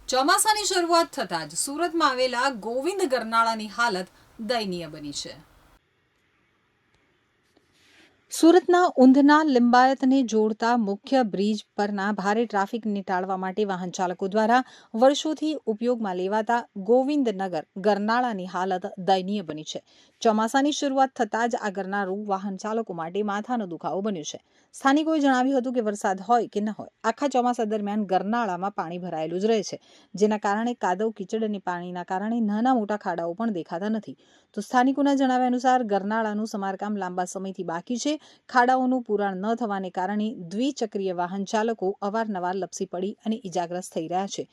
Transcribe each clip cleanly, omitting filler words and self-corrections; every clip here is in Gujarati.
ચોમાસાની શરૂઆત થતાં જ સુરતમાં આવેલા ગોવિંદ ગરનાળાની હાલત દયનીય બની છે। સુરતના ઊંધના લિંબાયતને જોડતા મુખ્ય બ્રિજ પરના ભારે ટ્રાફિકને ટાળવા માટે વાહન ચાલકો દ્વારા વર્ષોથી ઉપયોગમાં લેવાતા ગોવિંદનગર ગરનાળાની હાલત દયનીય બની છે। ચોમાસાની શરૂઆત થતાં જ આ ગરનાળું વાહન ચાલકો માટે માથાનો દુખાવો બન્યો છે। સ્થાનિકોએ જણાવ્યું હતું કે વરસાદ હોય કે ન હોય, આખા ચોમાસા દરમિયાન ગરનાળામાં પાણી ભરાયેલું જ રહે છે, જેના કારણે કાદવ કીચડ અને પાણીના કારણે નાના મોટા ખાડાઓ પણ દેખાતા નથી। તો સ્થાનિકોના જણાવ્યા અનુસાર ગરનાળાનું સમારકામ લાંબા સમયથી બાકી છે। ખાડાઓનું પૂરણ ન થવાને કારણે દ્વિચક્રીય વાહન ચાલકો અવારનવાર લપસી પડી અને ઇજાગ્રસ્ત થઈ રહ્યા છે।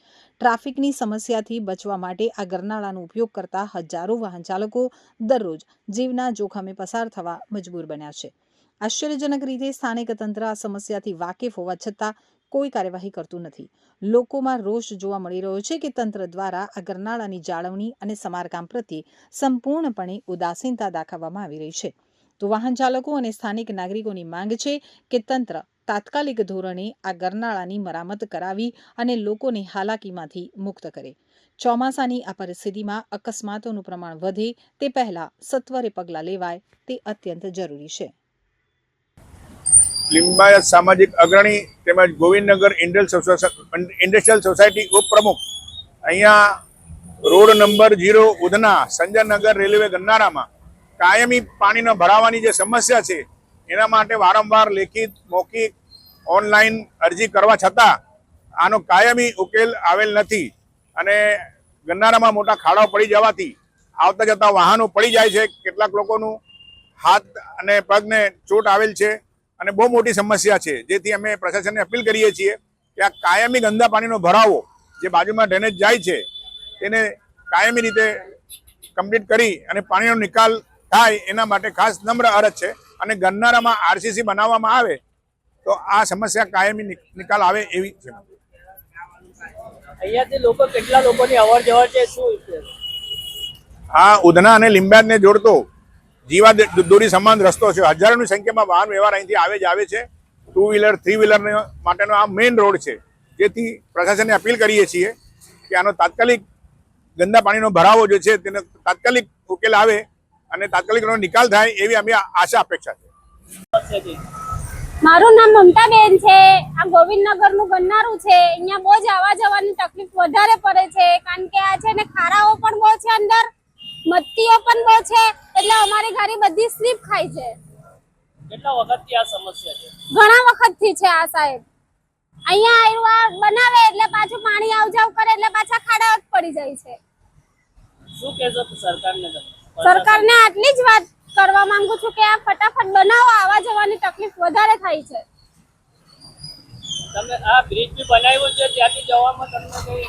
ટ્રાફિકની સમસ્યાથી બચવા માટે આ ગરનાળાનો ઉપયોગ કરતા હજારો વાહન ચાલકો દરરોજ જીવના જોખમે પસાર થવા મજબૂર બન્યા છે। આશ્ચર્યજનક રીતે સ્થાનિક તંત્ર આ સમસ્યાથી વાકેફ હોવા છતાં કોઈ કાર્યવાહી કરતું નથી। લોકોમાં રોષ જોવા મળી રહ્યો છે કે તંત્ર દ્વારા આ ગરનાળાની જાળવણી અને સમારકામ પ્રત્યે સંપૂર્ણપણે ઉદાસીનતા દાખવવામાં આવી રહી છે। તો વાહન ચાલકો અને સ્થાનિક નાગરિકોની માંગ છે કે તંત્ર તાત્કાલિક ધોરણે આ ગરનાળાની મરામત કરાવી અને લોકોને હાલાકીમાંથી મુક્ત કરે। ચોમાસાની આ પરિસ્થિતિમાં અકસ્માતોનું પ્રમાણ વધે તે પહેલા સત્વરે પગલાં લેવાય તે અત્યંત જરૂરી છે। લિંબાયત સામાજિક અગ્રણી તેમજ ગોવિંદનગર ઇન્ડસ્ટ્રીયલ સોસાયટી ઉપપ્રમુખ અહીંયા road number 0 Udhna Sanjaynagar railway ગરનાળામાં કાયમી પાણીનો ભરાવાની જે સમસ્યા છે એના માટે વારંવાર લેખિત મૌખિક ઓનલાઈન અરજી કરવા છતાં આનો કાયમી ઉકેલ આવેલ નથી અને ગરનાળામાં મોટા ખાડાઓ પડી જવાથી આવતા જતા વાહનો પડી જાય છે। કેટલાક લોકોનું હાથ અને પગને ચોટ આવેલ છે અને બહુ મોટી સમસ્યા છે, જેથી અમે પ્રશાસનને અપીલ કરીએ છીએ કે આ કાયમી ગંદા પાણીનો ભરાવો જે બાજુમાં ડ્રેનેજ જાય છે તેને કાયમી રીતે કમ્પ્લીટ કરી અને પાણીનો નિકાલ થાય એના માટે ખાસ નમ્ર અરજ છે અને ગરનાળામાં આરસીસી બનાવવામાં આવે તો આ સમસ્યા કાયમી નિકાલ આવે એવી છે। અહીંયાથી લોકો કેટલા લોકોની અવર જવર છે શું છે? આ ઉધના અને લિંબાયતને જોડતો જીવા દોરી સમાન રસ્તો છે। હજારોની સંખ્યામાં વાહન વ્યવહાર અહીંથી આવે જ આવે છે। 2 વ્હીલર 3 વ્હીલર માટેનો આ મેઇન રોડ છે, જેથી પ્રશાસનને અપીલ કરીએ છીએ કે આનો તાત્કાલિક ગંદા પાણીનો ભરાવો જે છે તેનો તાત્કાલિક ઉકેલ આવે અને તાત્કાલિક નિકાલ થાય એવી અમે આશા અપેક્ષા છે। મારું નામ મમતાબેન છે। આ ગોવિંદનગરનું ગરનાળું છે, અહીંયા બહુ જ આવવા જવાની તકલીફ વધારે પડે છે, કારણ કે આ છે ને ખારાઓ પણ બહુ છે, અંદર મત્તીઓ પણ બહુ છે, એટલે અમારી ગાડી બધી સ્લીપ ખાય છે। કેટલા વખતથી આ સમસ્યા છે? ઘણા વખતથી છે આ સાહેબ। અહીંયા બનાવે એટલે પાછું પાણી આવ જાવ કરે એટલે પાછા ખાડા જ પડી જાય છે। શું કહેશો સરકારને? સરકારને આટલી જ વાત કરવા માંગુ છું કે આ ફટાફટ બનાવો, આવવા જવાની તકલીફ વધારે થાય છે। તમે આ બ્રિજ બી બનાવ્યો છે, ત્યાંથી જવામાં તમને કઈ